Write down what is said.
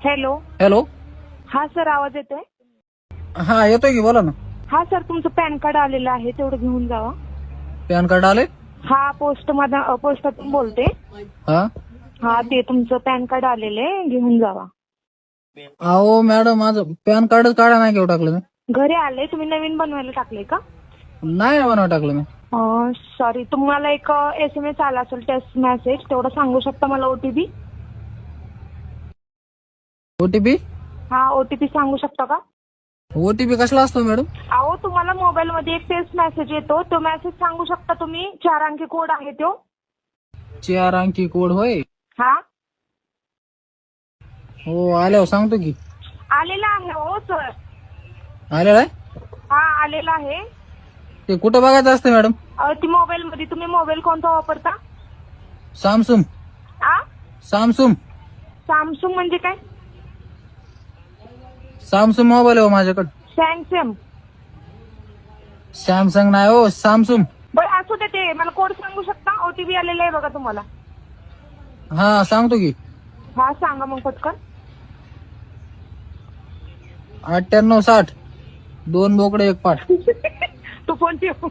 Hello. Hello. हा sir, आवाज येतोय? हा येतोय की, बोला ना. हा सर, तुमचं पॅन कार्ड आलेलं आहे, तेवढं घेऊन जावा. पॅन कार्ड आले? हा, पोस्टातून बोलते. हा. हा, ते तुमचं पॅन कार्ड आलेलं आहे, घेऊन जावा. अहो मॅडम, माझं पॅन कार्ड काढा नाही घेऊ टाकलं मी. घरी आले, तुम्ही नवीन बनवायला टाकले का? नाही बनवा टाकलं मी. सॉरी, तुम्हाला एक SMS आला असेल, टेक्स्ट मेसेज, तेवढं सांगू शकता मला OTP? OTP? हा, OTP सांगू शकता का? OTP कसला असतो मॅडम? अहो, तुम्हाला मोबाईल मध्ये एक टेक्स्ट मेसेज येतो, तो मेसेज सांगू शकता तुम्ही? 4 अंकी कोड आहे तो. 4 अंकी कोड होय? हा. हो, आल्यावर सांगतो की. आलेला आहे हो सर. आलेला आहे? हा, आलेला आहे. ते कुठं बघायचं असतं मॅडम? ती मोबाईल मध्ये. तुम्ही मोबाईल कोणता वापरता? सॅमसंग. सॅमसंग. सॅमसंग म्हणजे काय? सॅमसंग मोबाईल आहे हो माझ्याकडे. सॅमसंग. सॅमसंग नाही हो, सॅमसंग. बरं, असू दे. ते मला कोड सांगू शकता? OTP आलेला आहे बघा तुम्हाला. हा, सांगतो की. हा, सांगा मग पटकन. 9860 2 बोकडे 1 पाठ. तू फोन ठेव.